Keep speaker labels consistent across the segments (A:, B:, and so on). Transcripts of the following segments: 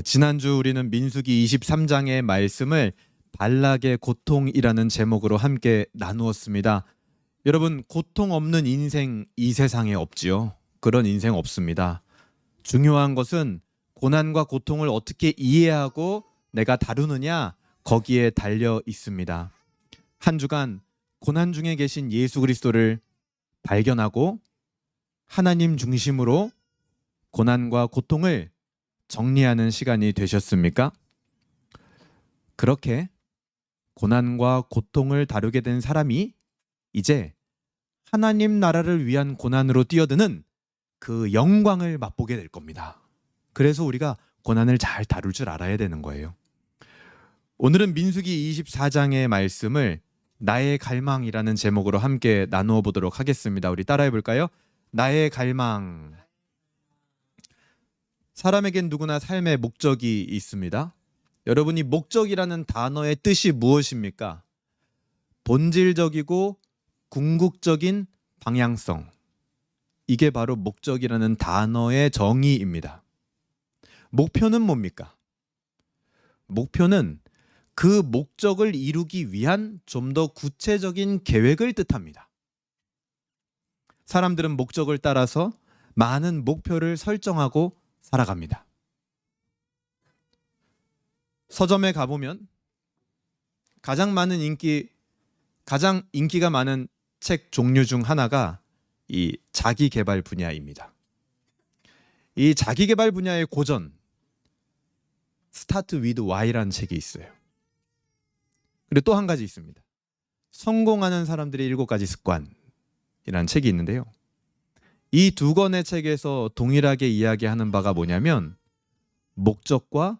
A: 지난주 우리는 민수기 23장의 말씀을 발락의 고통이라는 제목으로 함께 나누었습니다. 여러분, 고통 없는 인생 이 세상에 없지요. 그런 인생 없습니다. 중요한 것은 고난과 고통을 어떻게 이해하고 내가 다루느냐, 거기에 달려 있습니다. 한 주간 고난 중에 계신 예수 그리스도를 발견하고 하나님 중심으로 고난과 고통을 정리하는 시간이 되셨습니까? 그렇게 고난과 고통을 다루게 된 사람이 이제 하나님 나라를 위한 고난으로 뛰어드는 그 영광을 맛보게 될 겁니다. 그래서 우리가 고난을 잘 다룰 줄 알아야 되는 거예요. 오늘은 민수기 24장의 말씀을 나의 갈망이라는 제목으로 함께 나누어 보도록 하겠습니다. 우리 따라해 볼까요? 나의 갈망. 사람에겐 누구나 삶의 목적이 있습니다. 여러분이 목적이라는 단어의 뜻이 무엇입니까? 본질적이고 궁극적인 방향성. 이게 바로 목적이라는 단어의 정의입니다. 목표는 뭡니까? 목표는 그 목적을 이루기 위한 좀 더 구체적인 계획을 뜻합니다. 사람들은 목적을 따라서 많은 목표를 설정하고 살아갑니다. 서점에 가보면 가장 인기가 많은 책 종류 중 하나가 이 자기계발 분야입니다. 이 자기계발 분야의 고전 Start with Why라는 책이 있어요. 그리고 또 한 가지 있습니다. 성공하는 사람들의 7가지 습관이라는 책이 있는데요. 이 두 권의 책에서 동일하게 이야기하는 바가 뭐냐면 목적과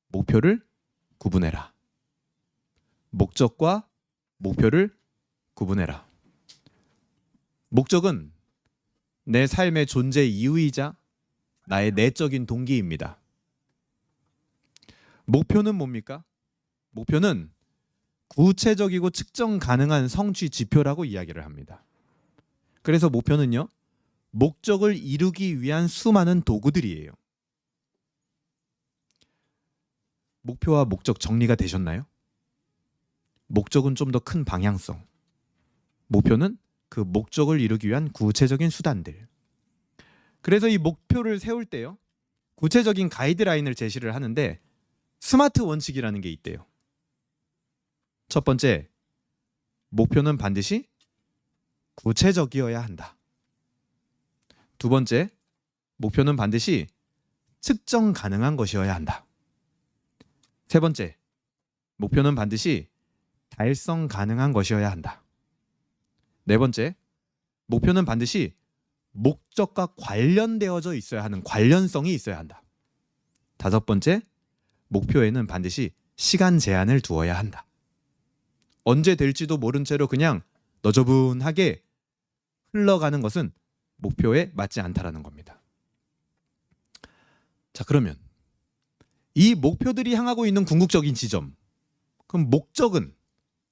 A: 목표를 구분해라. 목적과 목표를 구분해라. 목적은 내 삶의 존재 이유이자 나의 내적인 동기입니다. 목표는 뭡니까? 목표는 구체적이고 측정 가능한 성취 지표라고 이야기를 합니다. 그래서 목표는요, 목적을 이루기 위한 수많은 도구들이에요. 목표와 목적 정리가 되셨나요? 목적은 좀 더 큰 방향성. 목표는 그 목적을 이루기 위한 구체적인 수단들. 그래서 이 목표를 세울 때요, 구체적인 가이드라인을 제시를 하는데 스마트 원칙이라는 게 있대요. 첫 번째, 목표는 반드시 구체적이어야 한다. 두 번째, 목표는 반드시 측정 가능한 것이어야 한다. 세 번째, 목표는 반드시 달성 가능한 것이어야 한다. 네 번째, 목표는 반드시 목적과 관련되어져 있어야 하는 관련성이 있어야 한다. 다섯 번째, 목표에는 반드시 시간 제한을 두어야 한다. 언제 될지도 모른 채로 그냥 너저분하게 흘러가는 것은 목표에 맞지 않다라는 겁니다. 자, 그러면 이 목표들이 향하고 있는 궁극적인 지점, 그럼 목적은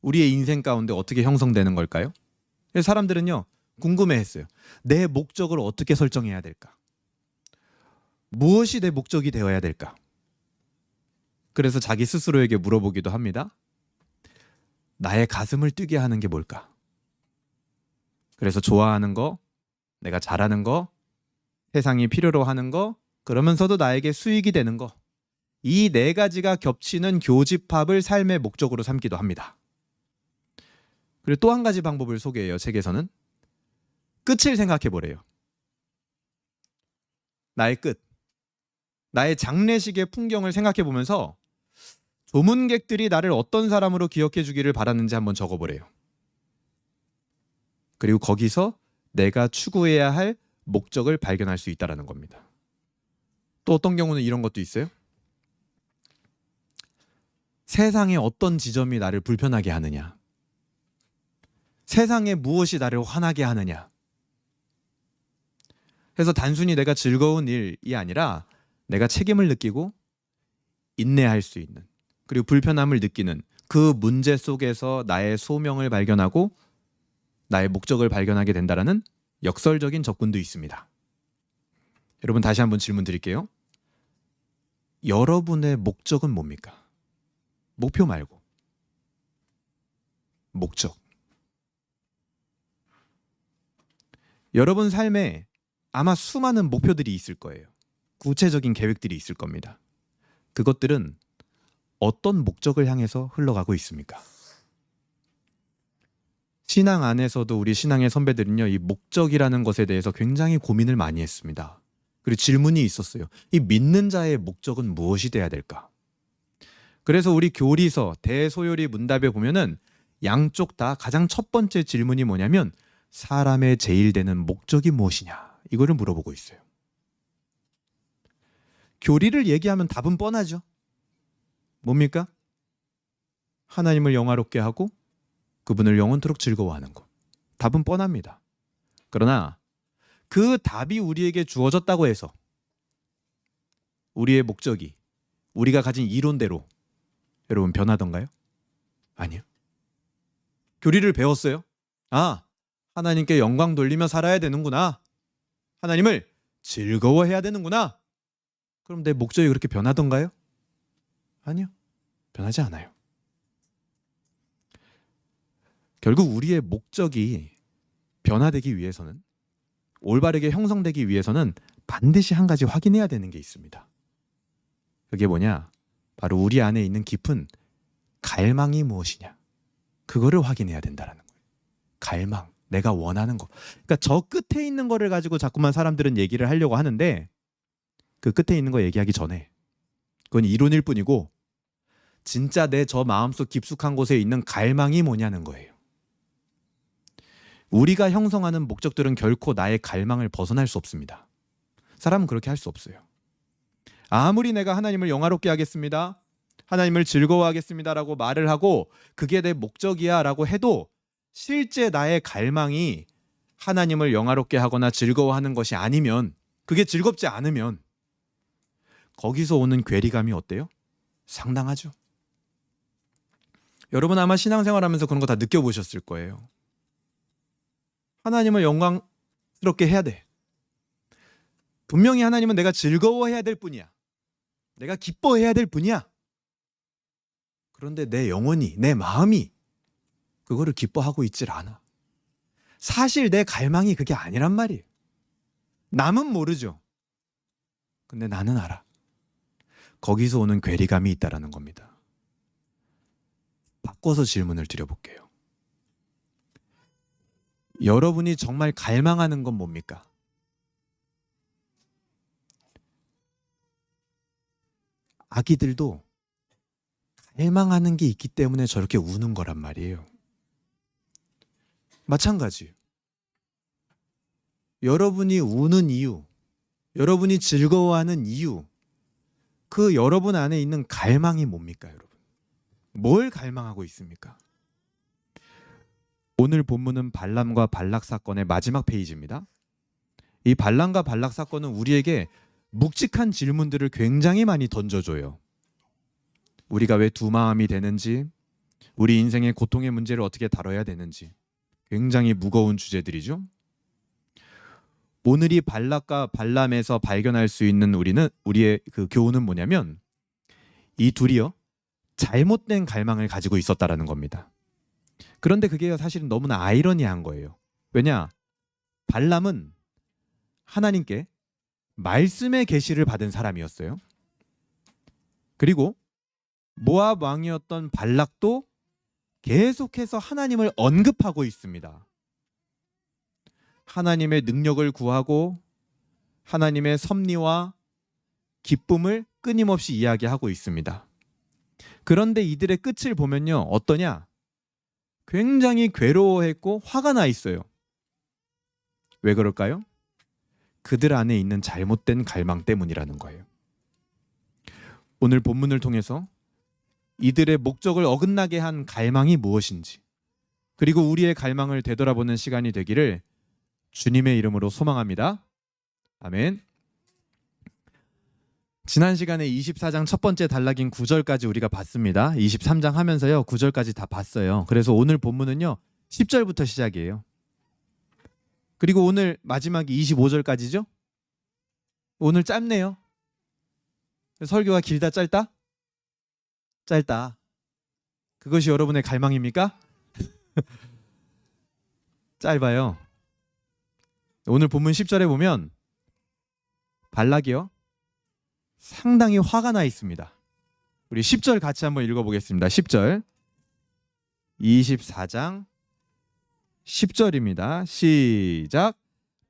A: 우리의 인생 가운데 어떻게 형성되는 걸까요? 사람들은요, 궁금해했어요. 내 목적을 어떻게 설정해야 될까? 무엇이 내 목적이 되어야 될까? 그래서 자기 스스로에게 물어보기도 합니다. 나의 가슴을 뛰게 하는 게 뭘까? 그래서 좋아하는 거, 내가 잘하는 거, 세상이 필요로 하는 거, 그러면서도 나에게 수익이 되는 거, 이 4가지가 겹치는 교집합을 삶의 목적으로 삼기도 합니다. 그리고 또 한 가지 방법을 소개해요. 책에서는 끝을 생각해 보래요. 나의 끝, 나의 장례식의 풍경을 생각해 보면서 조문객들이 나를 어떤 사람으로 기억해 주기를 바랐는지 한번 적어보래요. 그리고 거기서 내가 추구해야 할 목적을 발견할 수 있다는 겁니다. 또 어떤 경우는 이런 것도 있어요. 세상의 어떤 지점이 나를 불편하게 하느냐, 세상에 무엇이 나를 화나게 하느냐. 그래서 단순히 내가 즐거운 일이 아니라 내가 책임을 느끼고 인내할 수 있는, 그리고 불편함을 느끼는 그 문제 속에서 나의 소명을 발견하고 나의 목적을 발견하게 된다는 역설적인 접근도 있습니다. 여러분, 다시 한번 질문 드릴게요. 여러분의 목적은 뭡니까? 목표 말고 목적. 여러분 삶에 아마 수많은 목표들이 있을 거예요. 구체적인 계획들이 있을 겁니다. 그것들은 어떤 목적을 향해서 흘러가고 있습니까? 신앙 안에서도 우리 신앙의 선배들은요, 이 목적이라는 것에 대해서 굉장히 고민을 많이 했습니다. 그리고 질문이 있었어요. 이 믿는 자의 목적은 무엇이 돼야 될까? 그래서 우리 교리서 대소요리 문답에 보면은 양쪽 다 가장 첫 번째 질문이 뭐냐면 사람의 제일 되는 목적이 무엇이냐, 이거를 물어보고 있어요. 교리를 얘기하면 답은 뻔하죠. 뭡니까? 하나님을 영화롭게 하고 그분을 영원토록 즐거워하는 것. 답은 뻔합니다. 그러나 그 답이 우리에게 주어졌다고 해서 우리의 목적이 우리가 가진 이론대로 여러분 변하던가요? 아니요. 교리를 배웠어요. 아, 하나님께 영광 돌리며 살아야 되는구나. 하나님을 즐거워해야 되는구나. 그럼 내 목적이 그렇게 변하던가요? 아니요. 변하지 않아요. 결국 우리의 목적이 변화되기 위해서는, 올바르게 형성되기 위해서는 반드시 한 가지 확인해야 되는 게 있습니다. 그게 뭐냐? 바로 우리 안에 있는 깊은 갈망이 무엇이냐? 그거를 확인해야 된다는 거예요. 갈망, 내가 원하는 거. 그러니까 저 끝에 있는 거를 가지고 자꾸만 사람들은 얘기를 하려고 하는데 그 끝에 있는 거 얘기하기 전에 그건 이론일 뿐이고 진짜 내 저 마음속 깊숙한 곳에 있는 갈망이 뭐냐는 거예요. 우리가 형성하는 목적들은 결코 나의 갈망을 벗어날 수 없습니다. 사람은 그렇게 할 수 없어요. 아무리 내가 하나님을 영화롭게 하겠습니다, 하나님을 즐거워하겠습니다라고 말을 하고 그게 내 목적이야 라고 해도 실제 나의 갈망이 하나님을 영화롭게 하거나 즐거워하는 것이 아니면, 그게 즐겁지 않으면 거기서 오는 괴리감이 어때요? 상당하죠. 여러분 아마 신앙생활하면서 그런 거 다 느껴보셨을 거예요. 하나님을 영광스럽게 해야 돼. 분명히 하나님은 내가 즐거워해야 될 뿐이야. 내가 기뻐해야 될 뿐이야. 그런데 내 영혼이, 내 마음이 그거를 기뻐하고 있질 않아. 사실 내 갈망이 그게 아니란 말이에요. 남은 모르죠. 근데 나는 알아. 거기서 오는 괴리감이 있다라는 겁니다. 바꿔서 질문을 드려볼게요. 여러분이 정말 갈망하는 건 뭡니까? 아기들도 갈망하는 게 있기 때문에 저렇게 우는 거란 말이에요. 마찬가지예요. 여러분이 우는 이유, 여러분이 즐거워하는 이유, 그 여러분 안에 있는 갈망이 뭡니까, 여러분? 뭘 갈망하고 있습니까? 오늘 본문은 발람과 발락 사건의 마지막 페이지입니다. 이 발람과 발락 사건은 우리에게 묵직한 질문들을 굉장히 많이 던져줘요. 우리가 왜 두 마음이 되는지, 우리 인생의 고통의 문제를 어떻게 다뤄야 되는지, 굉장히 무거운 주제들이죠. 오늘 이 발락과 발람에서 발견할 수 있는 우리의 그 교훈은 뭐냐면 이 둘이요, 잘못된 갈망을 가지고 있었다라는 겁니다. 그런데 그게 사실은 너무나 아이러니한 거예요. 왜냐? 발람은 하나님께 말씀의 계시를 받은 사람이었어요. 그리고 모압 왕이었던 발락도 계속해서 하나님을 언급하고 있습니다. 하나님의 능력을 구하고 하나님의 섭리와 기쁨을 끊임없이 이야기하고 있습니다. 그런데 이들의 끝을 보면요, 어떠냐? 굉장히 괴로워했고 화가 나 있어요. 왜 그럴까요? 그들 안에 있는 잘못된 갈망 때문이라는 거예요. 오늘 본문을 통해서 이들의 목적을 어긋나게 한 갈망이 무엇인지, 그리고 우리의 갈망을 되돌아보는 시간이 되기를 주님의 이름으로 소망합니다. 아멘. 지난 시간에 24장 첫 번째 단락인 9절까지 우리가 봤습니다. 23장 하면서요 9절까지 다 봤어요. 그래서 오늘 본문은요 10절부터 시작이에요. 그리고 오늘 마지막이 25절까지죠. 오늘 짧네요. 설교가 길다 짧다? 짧다. 그것이 여러분의 갈망입니까? 짧아요. 오늘 본문 10절에 보면 발락이요 상당히 화가 나 있습니다. 우리 10절 같이 한번 읽어보겠습니다. 10절 24장 10절입니다. 시작.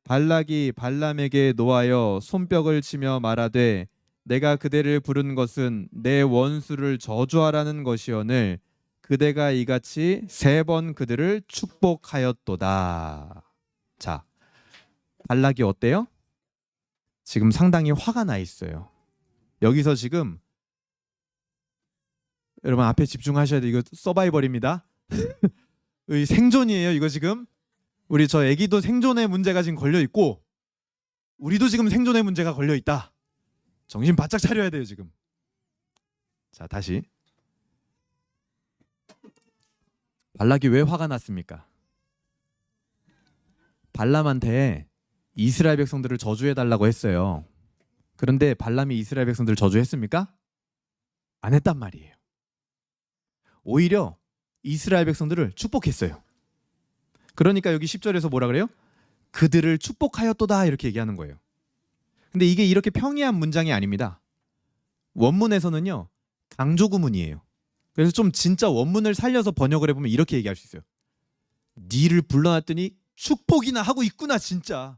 A: 발락이 발람에게 노하여 손뼉을 치며 말하되 내가 그대를 부른 것은 내 원수를 저주하라는 것이오늘 그대가 이같이 3번 그들을 축복하였도다. 자, 발락이 어때요? 지금 상당히 화가 나 있어요. 여기서 지금 여러분 앞에 집중하셔야 돼요. 이거 서바이벌입니다. 생존이에요. 이거 지금 우리 저 애기도 생존의 문제가 지금 걸려 있고 우리도 지금 생존의 문제가 걸려 있다. 정신 바짝 차려야 돼요 지금. 자, 다시. 발락이 왜 화가 났습니까? 발람한테 이스라엘 백성들을 저주해달라고 했어요. 그런데 발람이 이스라엘 백성들을 저주했습니까? 안 했단 말이에요. 오히려 이스라엘 백성들을 축복했어요. 그러니까 여기 10절에서 뭐라 그래요? 그들을 축복하였도다 이렇게 얘기하는 거예요. 근데 이게 이렇게 평이한 문장이 아닙니다. 원문에서는요 강조구문이에요. 그래서 좀 진짜 원문을 살려서 번역을 해보면 이렇게 얘기할 수 있어요. 니를 불러놨더니 축복이나 하고 있구나 진짜.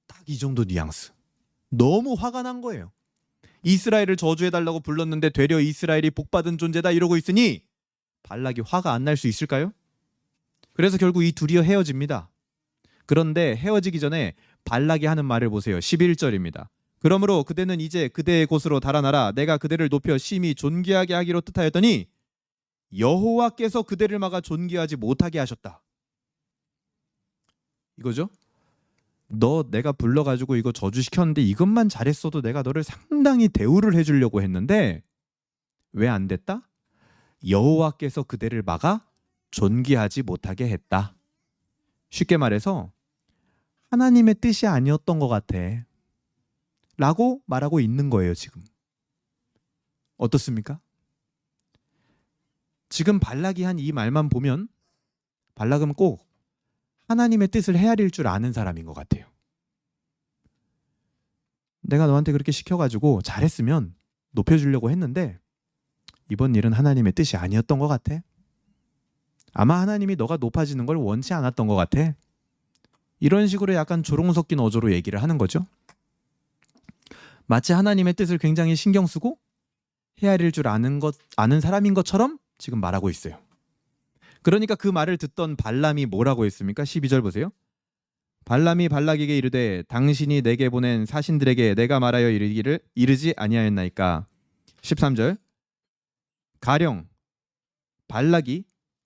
A: 딱 이 정도 뉘앙스. 너무 화가 난 거예요. 이스라엘을 저주해달라고 불렀는데 되려 이스라엘이 복받은 존재다 이러고 있으니 발락이 화가 안 날 수 있을까요? 그래서 결국 이 둘이 헤어집니다. 그런데 헤어지기 전에 발락이 하는 말을 보세요. 11절입니다. 그러므로 그대는 이제 그대의 곳으로 달아나라. 내가 그대를 높여 심히 존귀하게 하기로 뜻하였더니 여호와께서 그대를 막아 존귀하지 못하게 하셨다. 이거죠? 너 내가 불러가지고 이거 저주시켰는데 이것만 잘했어도 내가 너를 상당히 대우를 해주려고 했는데 왜 안 됐다? 여호와께서 그대를 막아 존귀하지 못하게 했다. 쉽게 말해서 하나님의 뜻이 아니었던 것 같아 라고 말하고 있는 거예요. 지금 어떻습니까? 지금 발락이 한 이 말만 보면 발락은 꼭 하나님의 뜻을 헤아릴 줄 아는 사람인 것 같아요. 내가 너한테 그렇게 시켜가지고 잘했으면 높여주려고 했는데 이번 일은 하나님의 뜻이 아니었던 것 같아. 아마 하나님이 너가 높아지는 걸 원치 않았던 것 같아. 이런 식으로 약간 조롱 섞인 어조로 얘기를 하는 거죠. 마치 하나님의 뜻을 굉장히 신경 쓰고 헤아릴 줄 아는 사람인 것처럼 지금 말하고 있어요. 그러니까 그 말을 듣던 발람이 뭐라고 했습니까? 12절 보세요. 발람이 발락에게 이르되 당신이 내게 보낸 사신들에게 내가 말하여 이르지 아니하였나이까. 13절 가령 발락이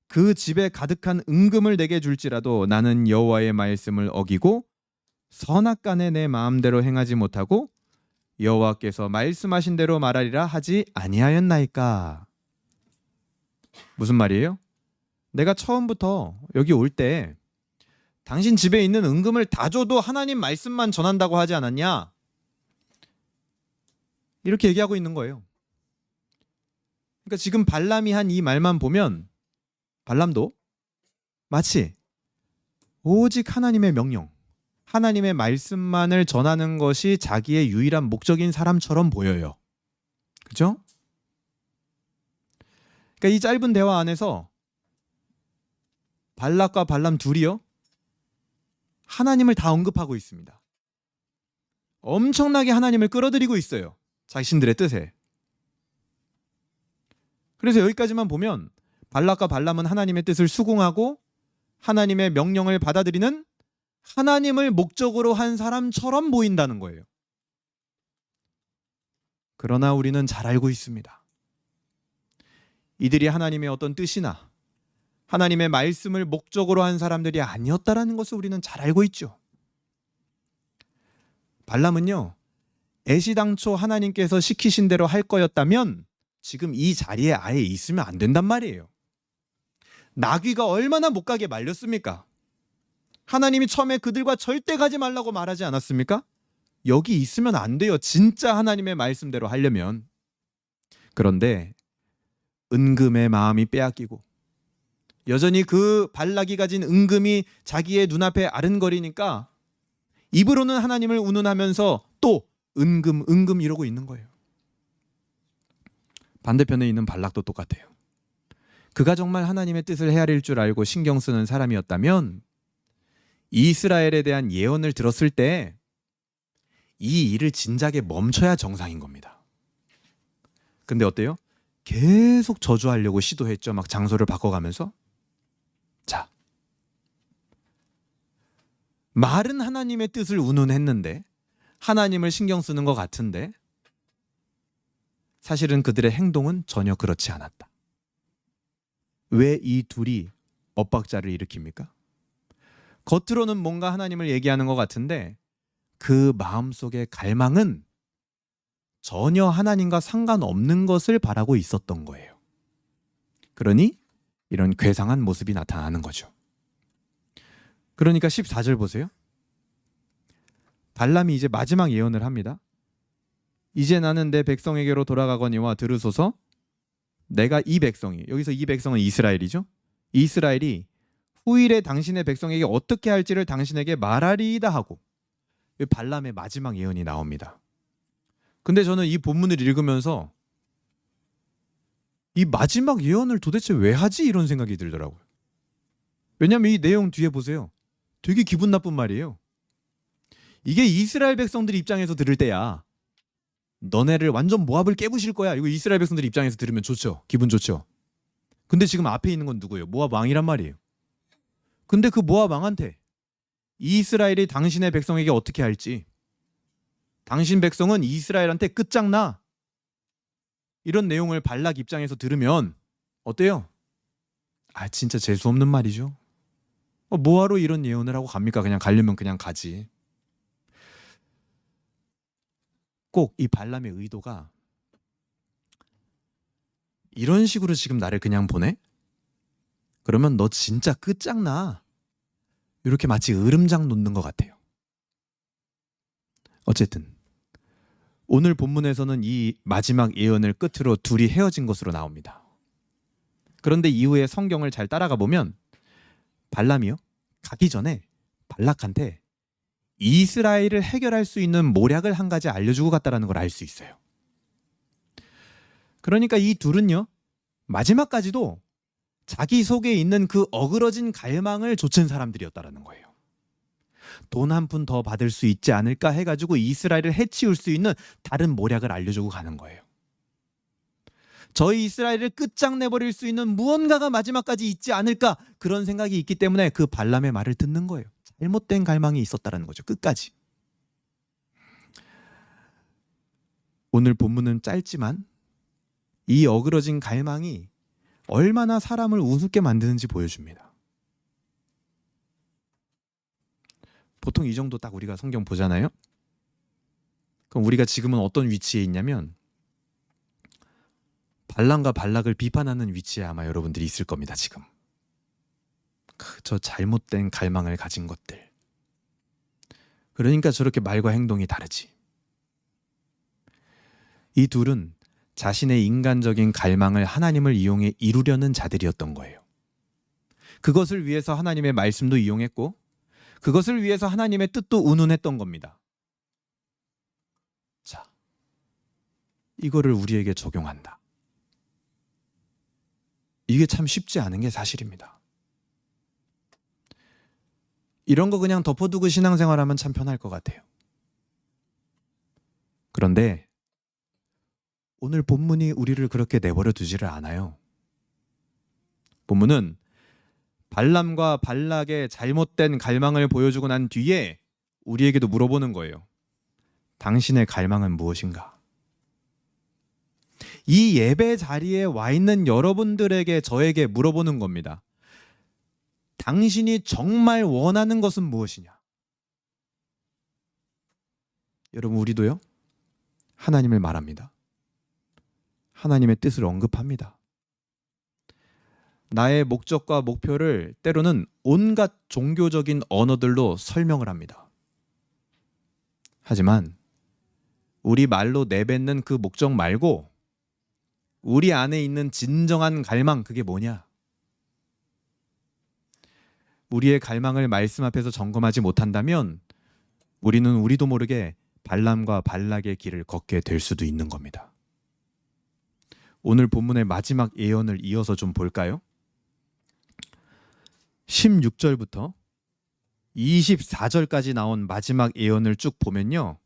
A: 그 집에 가득한 은금을 내게 줄지라도 나는 여호와의 말씀을 어기고 선악간에 내 마음대로 행하지 못하고 여호와께서 말씀하신 대로 말하리라 하지 아니하였나이까. 무슨 말이에요? 내가 처음부터 여기 올 때 당신 집에 있는 은금을 다 줘도 하나님 말씀만 전한다고 하지 않았냐? 이렇게 얘기하고 있는 거예요. 그러니까 지금 발람이 한 이 말만 보면 발람도 마치 오직 하나님의 명령, 하나님의 말씀만을 전하는 것이 자기의 유일한 목적인 사람처럼 보여요. 그죠? 그러니까 이 짧은 대화 안에서 발락과 발람 둘이요 하나님을 다 언급하고 있습니다. 엄청나게 하나님을 끌어들이고 있어요. 자신들의 뜻에. 그래서 여기까지만 보면 발락과 발람은 하나님의 뜻을 수긍하고 하나님의 명령을 받아들이는 하나님을 목적으로 한 사람처럼 보인다는 거예요. 그러나 우리는 잘 알고 있습니다. 이들이 하나님의 어떤 뜻이나 하나님의 말씀을 목적으로 한 사람들이 아니었다라는 것을 우리는 잘 알고 있죠. 발람은요, 애시당초 하나님께서 시키신 대로 할 거였다면 지금 이 자리에 아예 있으면 안 된단 말이에요. 나귀가 얼마나 못 가게 말렸습니까? 하나님이 처음에 그들과 절대 가지 말라고 말하지 않았습니까? 여기 있으면 안 돼요. 진짜 하나님의 말씀대로 하려면. 그런데 은금의 마음이 빼앗기고 여전히 그 발락이 가진 은금이 자기의 눈앞에 아른거리니까 입으로는 하나님을 운운하면서 또 은금 이러고 있는 거예요. 반대편에 있는 발락도 똑같아요. 그가 정말 하나님의 뜻을 헤아릴 줄 알고 신경 쓰는 사람이었다면 이스라엘에 대한 예언을 들었을 때 이 일을 진작에 멈춰야 정상인 겁니다. 근데 어때요? 계속 저주하려고 시도했죠. 막 장소를 바꿔가면서. 자, 말은 하나님의 뜻을 운운했는데 하나님을 신경 쓰는 것 같은데 사실은 그들의 행동은 전혀 그렇지 않았다. 왜 이 둘이 엇박자를 일으킵니까? 겉으로는 뭔가 하나님을 얘기하는 것 같은데 그 마음속의 갈망은 전혀 하나님과 상관없는 것을 바라고 있었던 거예요. 그러니 이런 괴상한 모습이 나타나는 거죠. 그러니까 14절 보세요. 발람이 이제 마지막 예언을 합니다. 이제 나는 내 백성에게로 돌아가거니와 들으소서. 내가 이 백성이, 여기서 이 백성은 이스라엘이죠. 이스라엘이 후일에 당신의 백성에게 어떻게 할지를 당신에게 말하리이다 하고 발람의 마지막 예언이 나옵니다. 근데 저는 이 본문을 읽으면서 이 마지막 예언을 도대체 왜 하지? 이런 생각이 들더라고요. 왜냐하면 이 내용 뒤에 보세요. 되게 기분 나쁜 말이에요. 이게 이스라엘 백성들 입장에서 들을 때야. 너네를 완전 모압을 깨부실 거야. 이거 이스라엘 백성들 입장에서 들으면 좋죠. 기분 좋죠. 근데 지금 앞에 있는 건 누구예요? 모압 왕이란 말이에요. 근데 그 모압 왕한테 이스라엘이 당신의 백성에게 어떻게 할지, 당신 백성은 이스라엘한테 끝장나, 이런 내용을 발락 입장에서 들으면 어때요? 아, 진짜 재수없는 말이죠. 뭐하러 이런 예언을 하고 갑니까? 그냥 가려면 그냥 가지. 꼭 이 발람의 의도가 이런 식으로 지금 나를 그냥 보내? 그러면 너 진짜 끝장나. 이렇게 마치 으름장 놓는 것 같아요. 어쨌든 오늘 본문에서는 이 마지막 예언을 끝으로 둘이 헤어진 것으로 나옵니다. 그런데 이후에 성경을 잘 따라가 보면 발람이요, 가기 전에 발락한테 이스라엘을 해결할 수 있는 모략을 한 가지 알려주고 갔다는 걸 알 수 있어요. 그러니까 이 둘은요, 마지막까지도 자기 속에 있는 그 어그러진 갈망을 좇은 사람들이었다는 거예요. 돈 한 푼 더 받을 수 있지 않을까 해가지고 이스라엘을 해치울 수 있는 다른 모략을 알려주고 가는 거예요. 저희 이스라엘을 끝장내버릴 수 있는 무언가가 마지막까지 있지 않을까, 그런 생각이 있기 때문에 그 발람의 말을 듣는 거예요. 잘못된 갈망이 있었다는 거죠. 끝까지. 오늘 본문은 짧지만 이 어그러진 갈망이 얼마나 사람을 우습게 만드는지 보여줍니다. 보통 이 정도 딱 우리가 성경 보잖아요. 그럼 우리가 지금은 어떤 위치에 있냐면 발람과 발락을 비판하는 위치에 아마 여러분들이 있을 겁니다. 지금 저 잘못된 갈망을 가진 것들. 그러니까 저렇게 말과 행동이 다르지. 이 둘은 자신의 인간적인 갈망을 하나님을 이용해 이루려는 자들이었던 거예요. 그것을 위해서 하나님의 말씀도 이용했고 그것을 위해서 하나님의 뜻도 운운했던 겁니다. 자, 이거를 우리에게 적용한다. 이게 참 쉽지 않은 게 사실입니다. 이런 거 그냥 덮어두고 신앙생활하면 참 편할 것 같아요. 그런데 오늘 본문이 우리를 그렇게 내버려 두지를 않아요. 본문은 발람과 발락의 잘못된 갈망을 보여주고 난 뒤에 우리에게도 물어보는 거예요. 당신의 갈망은 무엇인가? 이 예배 자리에 와 있는 여러분들에게, 저에게 물어보는 겁니다. 당신이 정말 원하는 것은 무엇이냐? 여러분, 우리도요, 하나님을 말합니다. 하나님의 뜻을 언급합니다. 나의 목적과 목표를 때로는 온갖 종교적인 언어들로 설명을 합니다. 하지만 우리 말로 내뱉는 그 목적 말고 우리 안에 있는 진정한 갈망, 그게 뭐냐? 우리의 갈망을 말씀 앞에서 점검하지 못한다면 우리는 우리도 모르게 발람과 발락의 길을 걷게 될 수도 있는 겁니다. 오늘 본문의 마지막 예언을 이어서 좀 볼까요? 16절부터 24절까지 나온 마지막 예언을 쭉 보면요,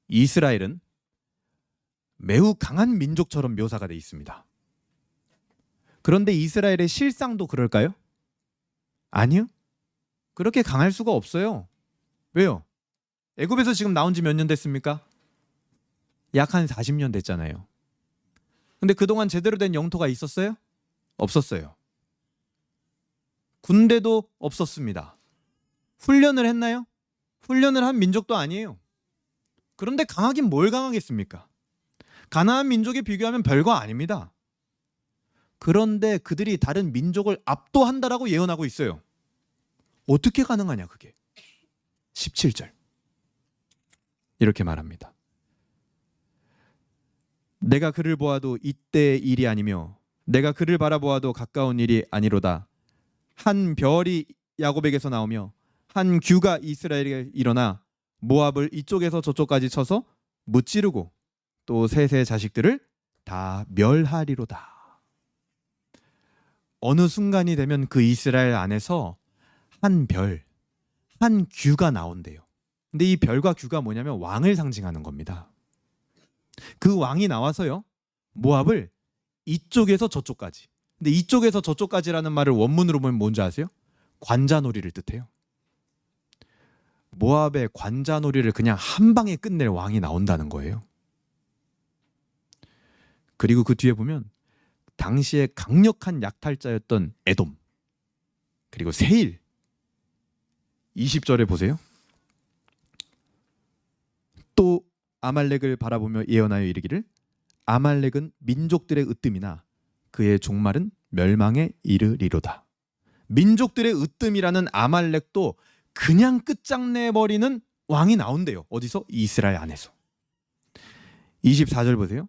A: 이스라엘은 매우 강한 민족처럼 묘사가 되어 있습니다. 그런데 이스라엘의 실상도 그럴까요? 아니요. 그렇게 강할 수가 없어요. 왜요? 애굽에서 지금 나온 지 몇 년 됐습니까? 약 한 40년 됐잖아요. 근데 그동안 제대로 된 영토가 있었어요? 없었어요. 군대도 없었습니다. 훈련을 했나요? 훈련을 한 민족도 아니에요. 그런데 강하긴 뭘 강하겠습니까? 가나안 민족에 비교하면 별거 아닙니다. 그런데 그들이 다른 민족을 압도한다라고 예언하고 있어요. 어떻게 가능하냐 그게? 17절 이렇게 말합니다. 내가 그를 보아도 이때의 일이 아니며 내가 그를 바라보아도 가까운 일이 아니로다. 한 별이 야곱에게서 나오며 한 규가 이스라엘에게 일어나 모압을 이쪽에서 저쪽까지 쳐서 무찌르고 또 셋의 자식들을 다 멸하리로다. 어느 순간이 되면 그 이스라엘 안에서 한 별, 한 규가 나온대요. 근데 이 별과 규가 뭐냐면 왕을 상징하는 겁니다. 그 왕이 나와서요, 모압을 이쪽에서 저쪽까지. 근데 이쪽에서 저쪽까지라는 말을 원문으로 보면 뭔지 아세요? 관자놀이를 뜻해요. 모압의 관자놀이를 그냥 한 방에 끝낼 왕이 나온다는 거예요. 그리고 그 뒤에 보면 당시에 강력한 약탈자였던 에돔, 그리고 세일, 20절에 보세요. 또 아말렉을 바라보며 예언하여 이르기를 아말렉은 민족들의 으뜸이나 그의 종말은 멸망에 이르리로다. 민족들의 으뜸이라는 아말렉도 그냥 끝장내버리는 왕이 나온대요. 어디서? 이스라엘 안에서. 24절 보세요.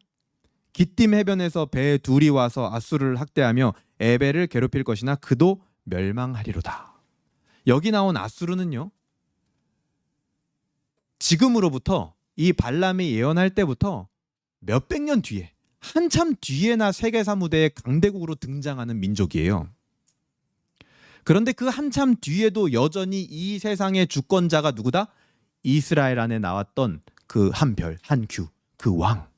A: 기띔 해변에서 배 둘이 와서 아수르를 학대하며 에벨을 괴롭힐 것이나 그도 멸망하리로다. 여기 나온 아수르는요, 지금으로부터 이 발람이 예언할 때부터 몇백 년 뒤에, 한참 뒤에나 세계사 무대에 강대국으로 등장하는 민족이에요. 그런데 그 한참 뒤에도 여전히 이 세상의 주권자가 누구다? 이스라엘 안에 나왔던 그 한 별, 한 규, 그 왕.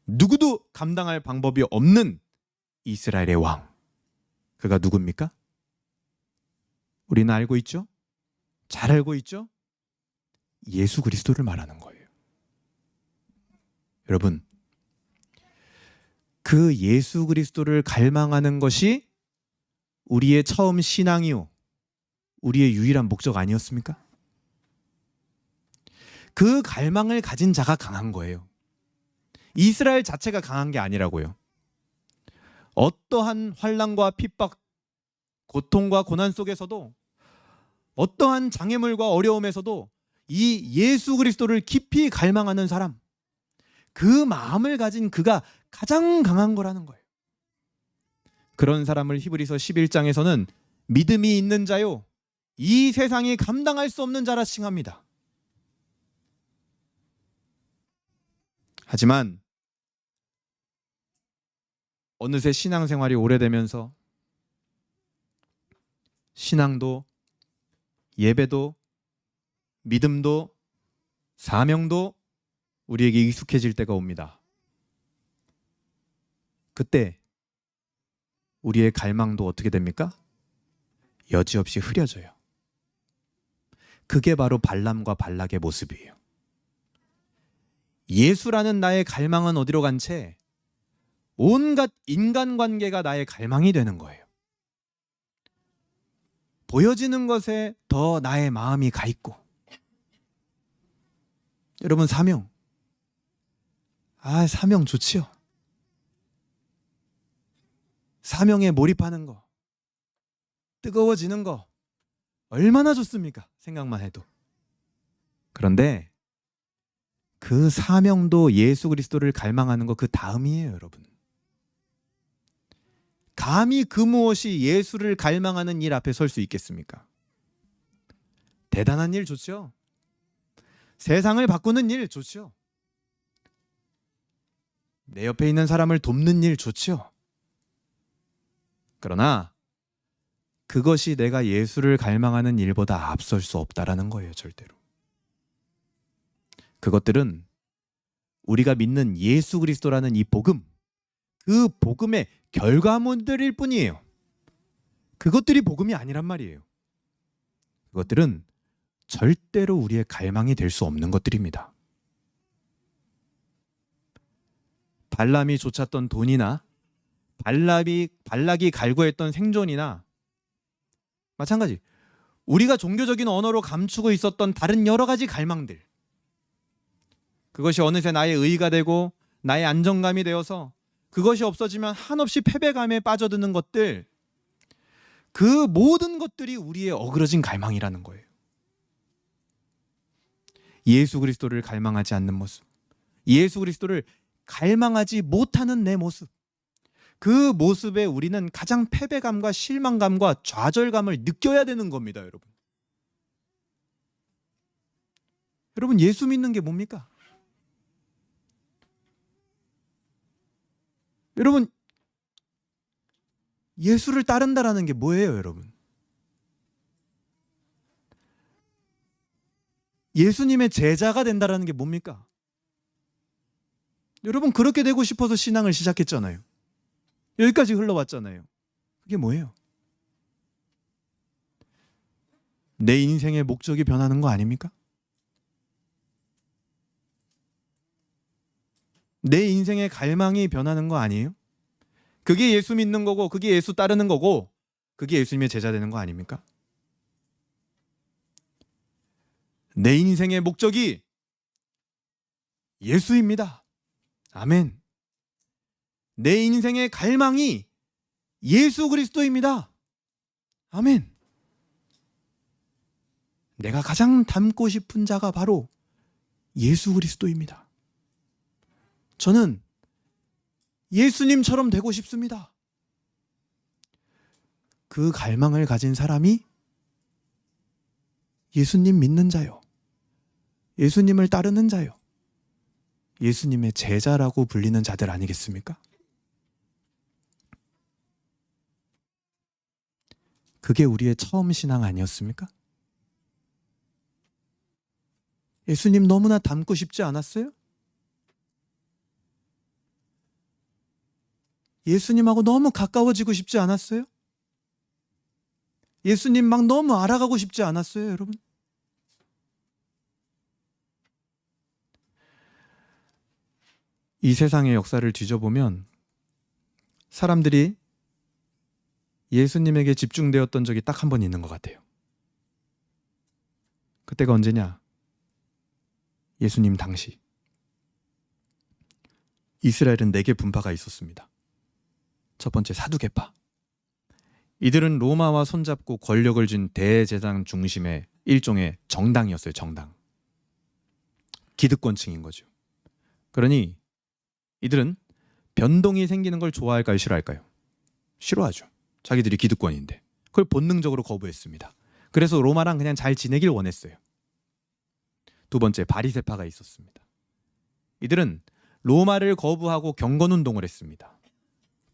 A: 누구도 감당할 방법이 없는 이스라엘의 왕. 그가 누굽니까? 우리는 알고 있죠? 잘 알고 있죠? 예수 그리스도를 말하는 거예요. 여러분, 그 예수 그리스도를 갈망하는 것이 우리의 처음 신앙이요, 우리의 유일한 목적 아니었습니까? 그 갈망을 가진 자가 강한 거예요. 이스라엘 자체가 강한 게 아니라고요. 어떠한 환난과 핍박, 고통과 고난 속에서도, 어떠한 장애물과 어려움에서도 이 예수 그리스도를 깊이 갈망하는 사람, 그 마음을 가진 그가 가장 강한 거라는 거예요. 그런 사람을 히브리서 11장에서는 믿음이 있는 자요, 이 세상이 감당할 수 없는 자라 칭합니다. 하지만 어느새 신앙생활이 오래되면서 신앙도, 예배도, 믿음도, 사명도 우리에게 익숙해질 때가 옵니다. 그때 우리의 갈망도 어떻게 됩니까? 여지없이 흐려져요. 그게 바로 발람과 발락의 모습이에요. 예수라는 나의 갈망은 어디로 간 채 온갖 인간관계가 나의 갈망이 되는 거예요. 보여지는 것에 더 나의 마음이 가 있고. 여러분, 사명. 사명 좋지요. 사명에 몰입하는 거, 뜨거워지는 거 얼마나 좋습니까? 생각만 해도. 그런데 그 사명도 예수 그리스도를 갈망하는 거 그 다음이에요, 여러분. 감히 그 무엇이 예수를 갈망하는 일 앞에 설 수 있겠습니까? 대단한 일 좋죠. 세상을 바꾸는 일 좋죠. 내 옆에 있는 사람을 돕는 일 좋죠. 그러나 그것이 내가 예수를 갈망하는 일보다 앞설 수 없다라는 거예요, 절대로. 그것들은 우리가 믿는 예수 그리스도라는 이 복음, 그 복음의 결과물들일 뿐이에요. 그것들이 복음이 아니란 말이에요. 그것들은 절대로 우리의 갈망이 될 수 없는 것들입니다. 발람이 쫓았던 돈이나 발락이 갈구했던 생존이나 마찬가지, 우리가 종교적인 언어로 감추고 있었던 다른 여러 가지 갈망들, 그것이 어느새 나의 의의가 되고 나의 안정감이 되어서 그것이 없어지면 한없이 패배감에 빠져드는 것들, 그 모든 것들이 우리의 어그러진 갈망이라는 거예요. 예수 그리스도를 갈망하지 않는 모습, 예수 그리스도를 갈망하지 못하는 내 모습, 그 모습에 우리는 가장 패배감과 실망감과 좌절감을 느껴야 되는 겁니다, 여러분. 여러분, 예수 믿는 게 뭡니까? 여러분, 예수를 따른다라는 게 뭐예요, 여러분? 예수님의 제자가 된다라는 게 뭡니까? 여러분, 그렇게 되고 싶어서 신앙을 시작했잖아요. 여기까지 흘러왔잖아요. 그게 뭐예요? 내 인생의 목적이 변하는 거 아닙니까? 내 인생의 갈망이 변하는 거 아니에요? 그게 예수 믿는 거고, 그게 예수 따르는 거고, 그게 예수님의 제자 되는 거 아닙니까? 내 인생의 목적이 예수입니다. 아멘. 내 인생의 갈망이 예수 그리스도입니다. 아멘. 내가 가장 닮고 싶은 자가 바로 예수 그리스도입니다. 저는 예수님처럼 되고 싶습니다. 그 갈망을 가진 사람이 예수님 믿는 자요, 예수님을 따르는 자요, 예수님의 제자라고 불리는 자들 아니겠습니까? 그게 우리의 처음 신앙 아니었습니까? 예수님 너무나 닮고 싶지 않았어요? 예수님하고 너무 가까워지고 싶지 않았어요? 예수님 막 너무 알아가고 싶지 않았어요, 여러분? 이 세상의 역사를 뒤져보면 사람들이 예수님에게 집중되었던 적이 딱 한 번 있는 것 같아요. 그때가 언제냐? 예수님 당시. 이스라엘은 4개 분파가 있었습니다. 첫 번째 사두개파. 이들은 로마와 손잡고 권력을 쥔 대제사장 중심의 일종의 정당이었어요. 정당. 기득권층인 거죠. 그러니 이들은 변동이 생기는 걸 좋아할까요? 싫어할까요? 싫어하죠. 자기들이 기득권인데. 그걸 본능적으로 거부했습니다. 그래서 로마랑 그냥 잘 지내길 원했어요. 두 번째, 바리새파가 있었습니다. 이들은 로마를 거부하고 경건운동을 했습니다.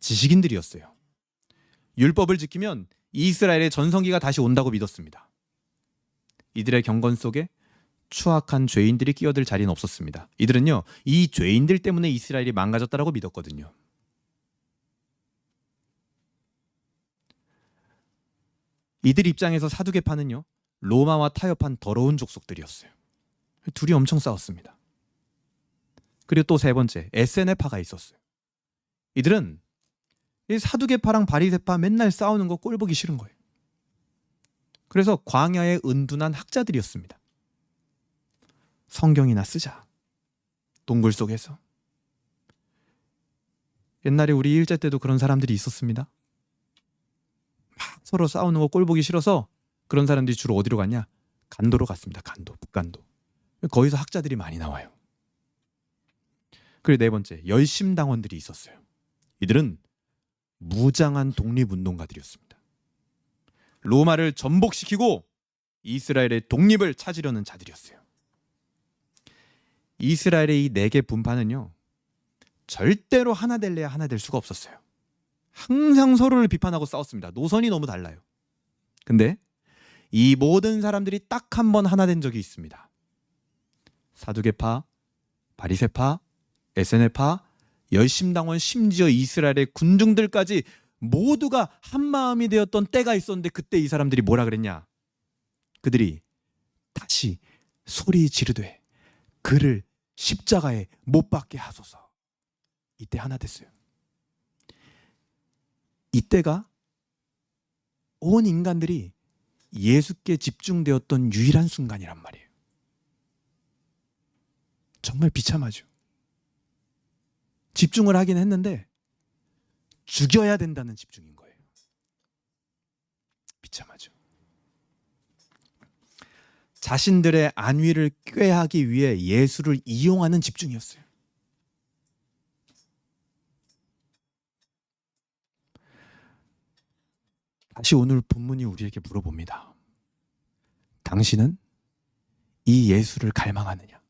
A: 지식인들이었어요. 율법을 지키면 이스라엘의 전성기가 다시 온다고 믿었습니다. 이들의 경건 속에 추악한 죄인들이 끼어들 자리는 없었습니다. 이들은요, 이 죄인들 때문에 이스라엘이 망가졌다라고 믿었거든요. 이들 입장에서 사두개파는요, 로마와 타협한 더러운 족속들이었어요. 둘이 엄청 싸웠습니다. 그리고 또 세 번째, 에세네파가 있었어요. 이들은 이 사두개파랑 바리새파 맨날 싸우는 거 꼴보기 싫은 거예요. 그래서 광야에 은둔한 학자들이었습니다. 성경이나 쓰자. 동굴 속에서. 옛날에 우리 일제 때도 그런 사람들이 있었습니다. 막 서로 싸우는 거 꼴보기 싫어서 그런 사람들이 주로 어디로 갔냐? 간도로 갔습니다. 간도, 북간도. 거기서 학자들이 많이 나와요. 그리고 네 번째, 열심당원들이 있었어요. 이들은 무장한 독립운동가들이었습니다. 로마를 전복시키고 이스라엘의 독립을 찾으려는 자들이었어요. 이스라엘의 이 네 개 분파는요, 절대로 하나 될래야 하나 될 수가 없었어요. 항상 서로를 비판하고 싸웠습니다. 노선이 너무 달라요. 근데 이 모든 사람들이 딱 한 번 하나 된 적이 있습니다. 사두개파, 바리새파, 에세네파, 열심당원, 심지어 이스라엘의 군중들까지 모두가 한마음이 되었던 때가 있었는데, 그때 이 사람들이 뭐라 그랬냐? 그들이 다시 소리 지르되 그를 십자가에 못 박게 하소서. 이때 하나 됐어요. 이때가 온 인간들이 예수께 집중되었던 유일한 순간이란 말이에요. 정말 비참하죠. 집중을 하긴 했는데 죽여야 된다는 집중인 거예요. 비참하죠. 자신들의 안위를 꾀하기 위해 예수를 이용하는 집중이었어요. 다시 오늘 본문이 우리에게 물어봅니다. 당신은 이 예수를 갈망하느냐?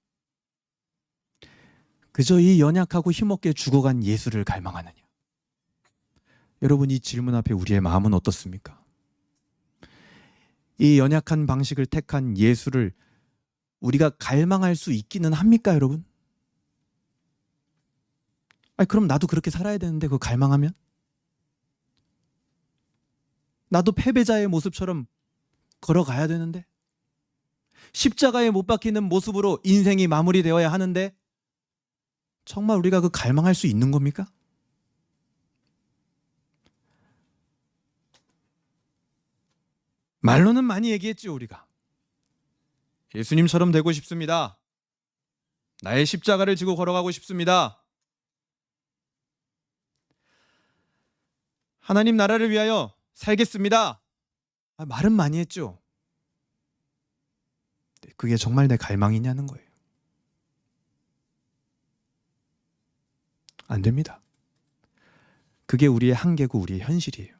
A: 그저 이 연약하고 힘없게 죽어간 예수를 갈망하느냐? 여러분, 이 질문 앞에 우리의 마음은 어떻습니까? 이 연약한 방식을 택한 예수를 우리가 갈망할 수 있기는 합니까, 여러분? 아니, 그럼 나도 그렇게 살아야 되는데 그거 갈망하면? 나도 패배자의 모습처럼 걸어가야 되는데? 십자가에 못 박히는 모습으로 인생이 마무리되어야 하는데 정말 우리가 그 갈망할 수 있는 겁니까? 말로는 많이 얘기했죠, 우리가. 예수님처럼 되고 싶습니다. 나의 십자가를 지고 걸어가고 싶습니다. 하나님 나라를 위하여 살겠습니다. 말은 많이 했죠. 그게 정말 내 갈망이냐는 거예요. 안 됩니다. 그게 우리의 한계고 우리의 현실이에요.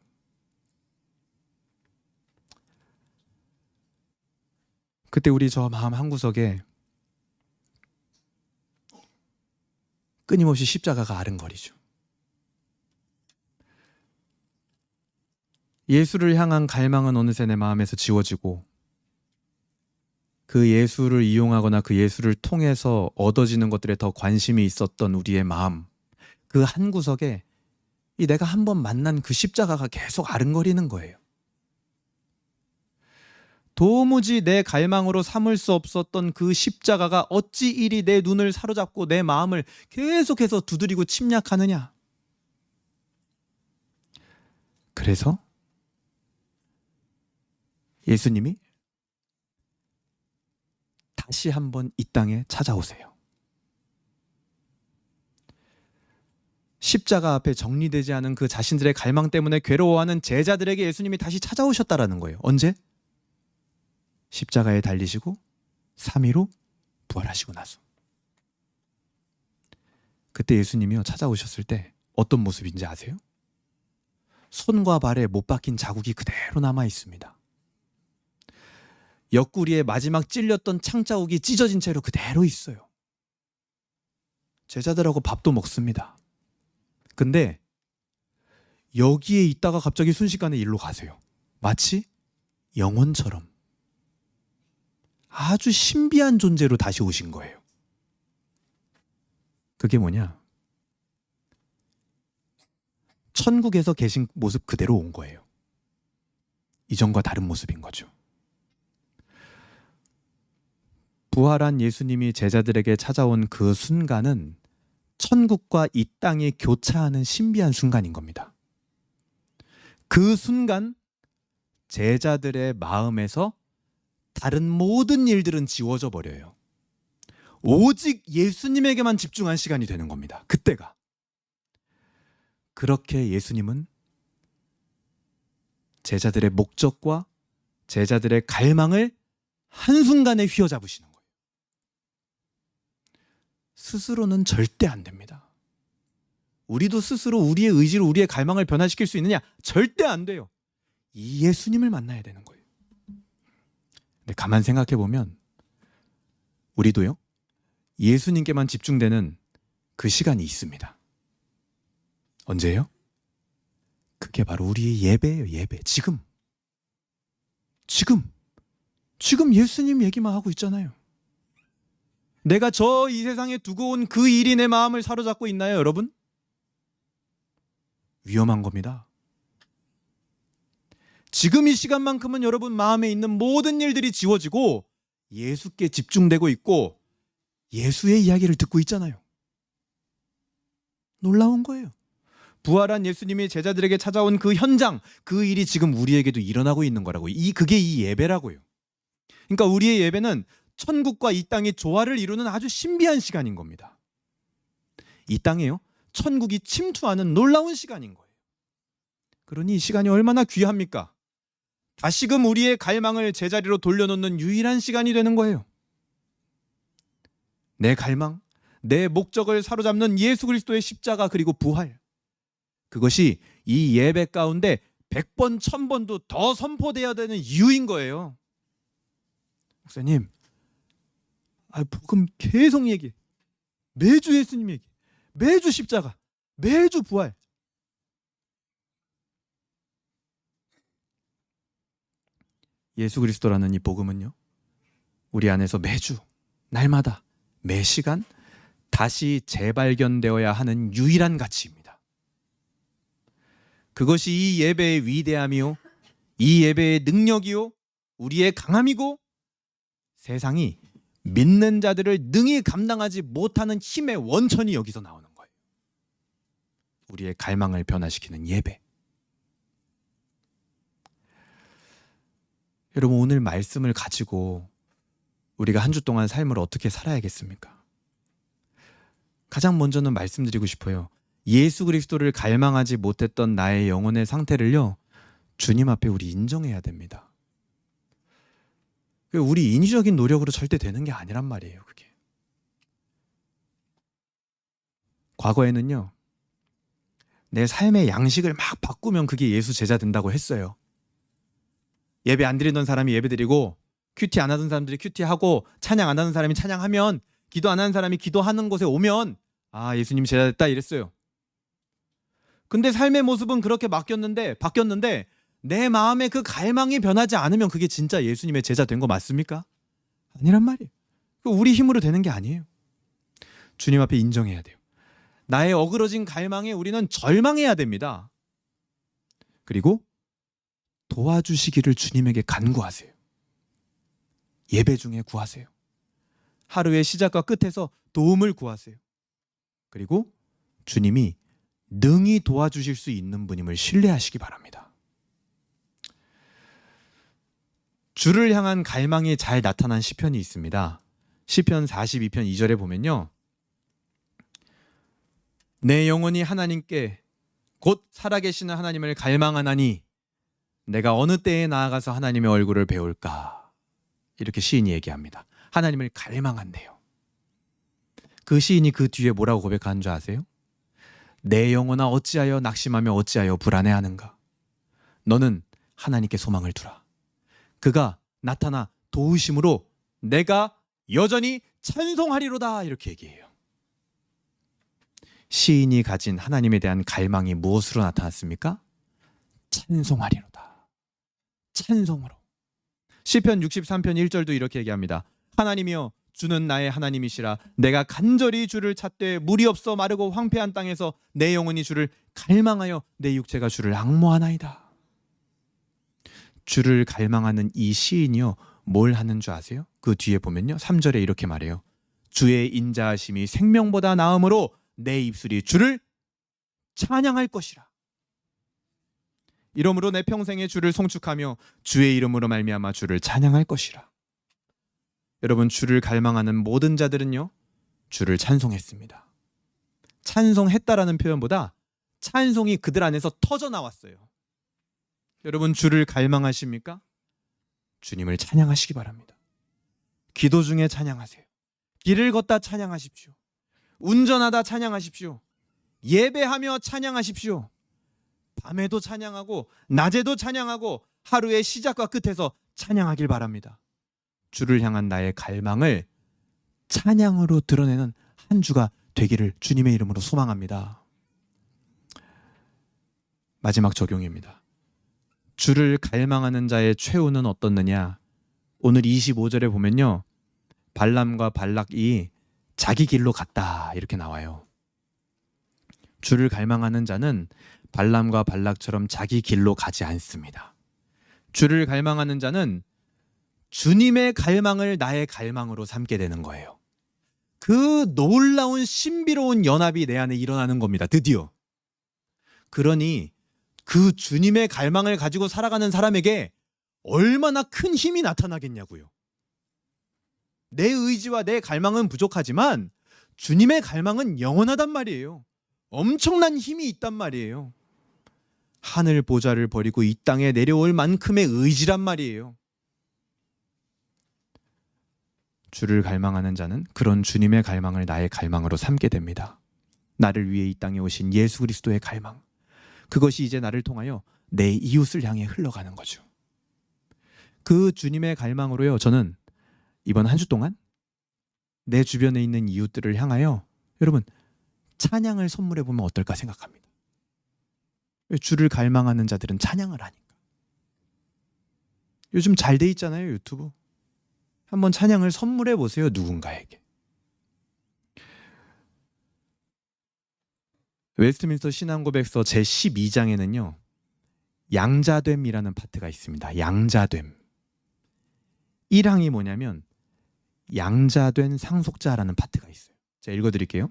A: 그때 우리 저 마음 한구석에 끊임없이 십자가가 아른거리죠. 예수를 향한 갈망은 어느새 내 마음에서 지워지고, 그 예수를 이용하거나 그 예수를 통해서 얻어지는 것들에 더 관심이 있었던 우리의 마음, 그 한구석에 이 내가 한번 만난 그 십자가가 계속 아른거리는 거예요. 도무지 내 갈망으로 삼을 수 없었던 그 십자가가 어찌 이리 내 눈을 사로잡고 내 마음을 계속해서 두드리고 침략하느냐. 그래서 예수님이 다시 한번 이 땅에 찾아오세요. 십자가 앞에 정리되지 않은 그 자신들의 갈망 때문에 괴로워하는 제자들에게 예수님이 다시 찾아오셨다라는 거예요. 언제? 십자가에 달리시고 3일 후 부활하시고 나서. 그때 예수님이요, 찾아오셨을 때 어떤 모습인지 아세요? 손과 발에 못 박힌 자국이 그대로 남아 있습니다. 옆구리에 마지막 찔렸던 창자국이 찢어진 채로 그대로 있어요. 제자들하고 밥도 먹습니다. 근데 여기에 있다가 갑자기 순식간에 일로 가세요. 마치 영혼처럼. 아주 신비한 존재로 다시 오신 거예요. 그게 뭐냐? 천국에서 계신 모습 그대로 온 거예요. 이전과 다른 모습인 거죠. 부활한 예수님이 제자들에게 찾아온 그 순간은 천국과 이 땅이 교차하는 신비한 순간인 겁니다. 그 순간 제자들의 마음에서 다른 모든 일들은 지워져 버려요. 오직 예수님에게만 집중한 시간이 되는 겁니다. 그때가. 그렇게 예수님은 제자들의 목적과 제자들의 갈망을 한순간에 휘어잡으시는 거예요. 스스로는 절대 안 됩니다. 우리도 스스로 우리의 의지로 우리의 갈망을 변화시킬 수 있느냐? 절대 안 돼요. 이 예수님을 만나야 되는 거예요. 근데 가만 생각해 보면 우리도요, 예수님께만 집중되는 그 시간이 있습니다. 언제예요? 그게 바로 우리의 예배예요. 예배. 지금 예수님 얘기만 하고 있잖아요. 내가 저 이 세상에 두고 온 그 일이 내 마음을 사로잡고 있나요, 여러분? 위험한 겁니다. 지금 이 시간만큼은 여러분 마음에 있는 모든 일들이 지워지고 예수께 집중되고 있고 예수의 이야기를 듣고 있잖아요. 놀라운 거예요. 부활한 예수님이 제자들에게 찾아온 그 현장, 그 일이 지금 우리에게도 일어나고 있는 거라고. 그게 이 예배라고요. 그러니까 우리의 예배는 천국과 이 땅이 조화를 이루는 아주 신비한 시간인 겁니다. 이 땅에요, 천국이 침투하는 놀라운 시간인 거예요. 그러니 이 시간이 얼마나 귀합니까? 다시금 우리의 갈망을 제자리로 돌려놓는 유일한 시간이 되는 거예요. 내 갈망, 내 목적을 사로잡는 예수 그리스도의 십자가 그리고 부활, 그것이 이 예배 가운데 100번, 1000번도 더 선포되어야 되는 이유인 거예요. 목사님, 복음 계속 얘기해. 매주 예수님 얘기, 매주 십자가, 매주 부활. 예수 그리스도라는 이 복음은요, 우리 안에서 매주, 날마다, 매 시간 다시 재발견되어야 하는 유일한 가치입니다. 그것이 이 예배의 위대함이요, 이 예배의 능력이요, 우리의 강함이고 세상이 믿는 자들을 능히 감당하지 못하는 힘의 원천이 여기서 나오는 거예요. 우리의 갈망을 변화시키는 예배. 여러분, 오늘 말씀을 가지고 우리가 한 주 동안 삶을 어떻게 살아야겠습니까? 가장 먼저는 말씀드리고 싶어요. 예수 그리스도를 갈망하지 못했던 나의 영혼의 상태를요, 주님 앞에 우리 인정해야 됩니다. 우리 인위적인 노력으로 절대 되는 게 아니란 말이에요. 그게 과거에는요, 내 삶의 양식을 막 바꾸면 그게 예수 제자 된다고 했어요. 예배 안 드리던 사람이 예배 드리고, 큐티 안 하던 사람들이 큐티하고, 찬양 안 하는 사람이 찬양하면, 기도 안 하는 사람이 기도하는 곳에 오면 예수님 제자 됐다 이랬어요. 근데 삶의 모습은 그렇게 바뀌었는데 내 마음의 그 갈망이 변하지 않으면 그게 진짜 예수님의 제자 된 거 맞습니까? 아니란 말이에요. 우리 힘으로 되는 게 아니에요. 주님 앞에 인정해야 돼요. 나의 어그러진 갈망에 우리는 절망해야 됩니다. 그리고 도와주시기를 주님에게 간구하세요. 예배 중에 구하세요. 하루의 시작과 끝에서 도움을 구하세요. 그리고 주님이 능히 도와주실 수 있는 분임을 신뢰하시기 바랍니다. 주를 향한 갈망이 잘 나타난 시편이 있습니다. 시편 42편 2절에 보면요, 내 영혼이 하나님께 곧 살아계시는 하나님을 갈망하나니 내가 어느 때에 나아가서 하나님의 얼굴을 배울까, 이렇게 시인이 얘기합니다. 하나님을 갈망한대요. 그 시인이 그 뒤에 뭐라고 고백하는 줄 아세요? 내 영혼아 어찌하여 낙심하며 어찌하여 불안해하는가. 너는 하나님께 소망을 두라. 그가 나타나 도우심으로 내가 여전히 찬송하리로다, 이렇게 얘기해요. 시인이 가진 하나님에 대한 갈망이 무엇으로 나타났습니까? 찬송하리로다. 찬송으로. 시편 63편 1절도 이렇게 얘기합니다. 하나님이여 주는 나의 하나님이시라. 내가 간절히 주를 찾되 물이 없어 마르고 황폐한 땅에서 내 영혼이 주를 갈망하여 내 육체가 주를 앙모하나이다. 주를 갈망하는 이 시인이요, 뭘 하는 줄 아세요? 그 뒤에 보면요, 3절에 이렇게 말해요. 주의 인자하심이 생명보다 나음으로 내 입술이 주를 찬양할 것이라. 이러므로 내 평생에 주를 송축하며 주의 이름으로 말미암아 주를 찬양할 것이라. 여러분, 주를 갈망하는 모든 자들은요, 주를 찬송했습니다. 찬송했다라는 표현보다 찬송이 그들 안에서 터져 나왔어요. 여러분, 주를 갈망하십니까? 주님을 찬양하시기 바랍니다. 기도 중에 찬양하세요. 길을 걷다 찬양하십시오. 운전하다 찬양하십시오. 예배하며 찬양하십시오. 밤에도 찬양하고 낮에도 찬양하고 하루의 시작과 끝에서 찬양하길 바랍니다. 주를 향한 나의 갈망을 찬양으로 드러내는 한 주가 되기를 주님의 이름으로 소망합니다. 마지막 적용입니다. 주를 갈망하는 자의 최후는 어떻느냐? 오늘 25절에 보면요, 발람과 발락이 자기 길로 갔다 이렇게 나와요. 주를 갈망하는 자는 발람과 발락처럼 자기 길로 가지 않습니다. 주를 갈망하는 자는 주님의 갈망을 나의 갈망으로 삼게 되는 거예요. 그 놀라운 신비로운 연합이 내 안에 일어나는 겁니다. 드디어. 그러니 그 주님의 갈망을 가지고 살아가는 사람에게 얼마나 큰 힘이 나타나겠냐고요. 내 의지와 내 갈망은 부족하지만 주님의 갈망은 영원하단 말이에요. 엄청난 힘이 있단 말이에요. 하늘 보좌를 버리고 이 땅에 내려올 만큼의 의지란 말이에요. 주를 갈망하는 자는 그런 주님의 갈망을 나의 갈망으로 삼게 됩니다. 나를 위해 이 땅에 오신 예수 그리스도의 갈망, 그것이 이제 나를 통하여 내 이웃을 향해 흘러가는 거죠. 그 주님의 갈망으로요, 저는 이번 한 주 동안 내 주변에 있는 이웃들을 향하여 여러분 찬양을 선물해 보면 어떨까 생각합니다. 주를 갈망하는 자들은 찬양을 하니까. 요즘 잘 돼 있잖아요, 유튜브. 한번 찬양을 선물해 보세요, 누군가에게. 웨스트민스터 신앙고백서 제12장에는요 양자됨이라는 파트가 있습니다. 양자됨. 1항이 뭐냐면 양자된 상속자라는 파트가 있어요. 제가 읽어드릴게요.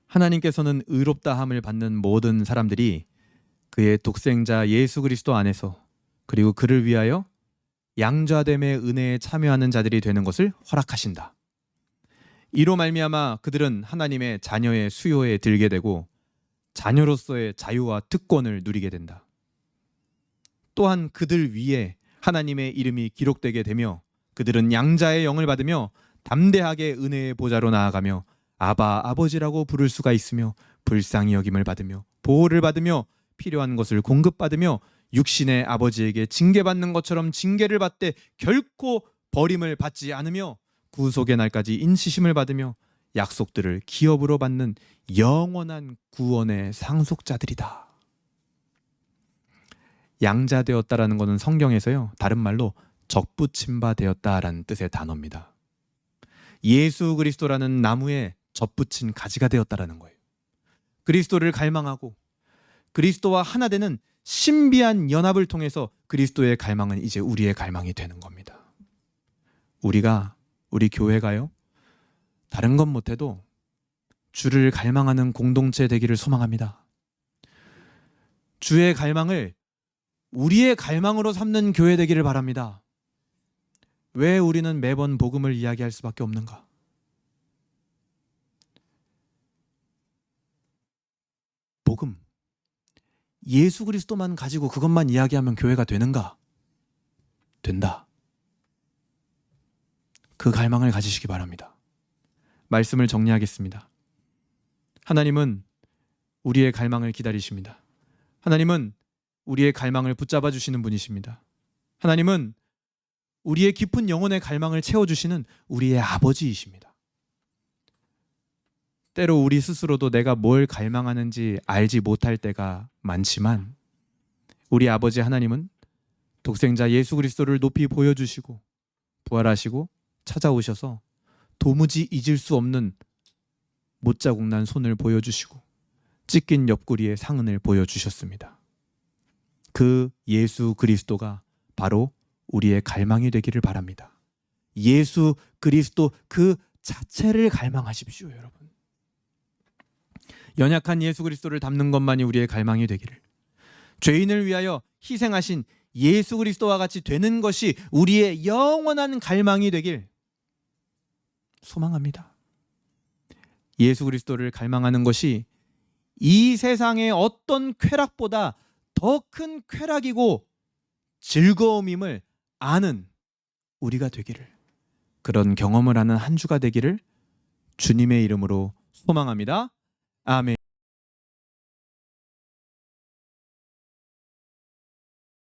A: 하나님께서는 의롭다함을 받는 모든 사람들이 그의 독생자 예수 그리스도 안에서 그리고 그를 위하여 양자됨의 은혜에 참여하는 자들이 되는 것을 허락하신다. 이로 말미암아 그들은 하나님의 자녀의 수요에 들게 되고 자녀로서의 자유와 특권을 누리게 된다. 또한 그들 위에 하나님의 이름이 기록되게 되며 그들은 양자의 영을 받으며 담대하게 은혜의 보좌로 나아가며 아바 아버지라고 부를 수가 있으며 불쌍히 여김을 받으며 보호를 받으며 필요한 것을 공급받으며 육신의 아버지에게 징계받는 것처럼 징계를 받되 결코 버림을 받지 않으며 구속의 날까지 인치심을 받으며 약속들을 기업으로 받는 영원한 구원의 상속자들이다. 양자되었다라는 것은 성경에서요 다른 말로 접붙임 바 되었다라는 뜻의 단어입니다. 예수 그리스도라는 나무에 접붙인 가지가 되었다라는 거예요. 그리스도를 갈망하고 그리스도와 하나 되는 신비한 연합을 통해서 그리스도의 갈망은 이제 우리의 갈망이 되는 겁니다. 우리 교회가요 다른 것 못해도 주를 갈망하는 공동체 되기를 소망합니다. 주의 갈망을 우리의 갈망으로 삼는 교회 되기를 바랍니다. 왜 우리는 매번 복음을 이야기할 수밖에 없는가? 복음, 예수 그리스도만 가지고 그것만 이야기하면 교회가 되는가? 된다. 그 갈망을 가지시기 바랍니다. 말씀을 정리하겠습니다. 하나님은 우리의 갈망을 기다리십니다. 하나님은 우리의 갈망을 붙잡아 주시는 분이십니다. 하나님은 우리의 깊은 영혼의 갈망을 채워주시는 우리의 아버지이십니다. 때로 우리 스스로도 내가 뭘 갈망하는지 알지 못할 때가 많지만 우리 아버지 하나님은 독생자 예수 그리스도를 높이 보여주시고 부활하시고 찾아오셔서 도무지 잊을 수 없는 못자국난 손을 보여주시고 찢긴 옆구리의 상흔을 보여주셨습니다. 그 예수 그리스도가 바로 우리의 갈망이 되기를 바랍니다. 예수 그리스도 그 자체를 갈망하십시오, 여러분. 연약한 예수 그리스도를 닮는 것만이 우리의 갈망이 되기를, 죄인을 위하여 희생하신 예수 그리스도와 같이 되는 것이 우리의 영원한 갈망이 되길 소망합니다. 예수 그리스도를 갈망하는 것이 이 세상의 어떤 쾌락보다 더 큰 쾌락이고 즐거움임을 아는 우리가 되기를, 그런 경험을 하는 한 주가 되기를 주님의 이름으로 소망합니다. 아멘.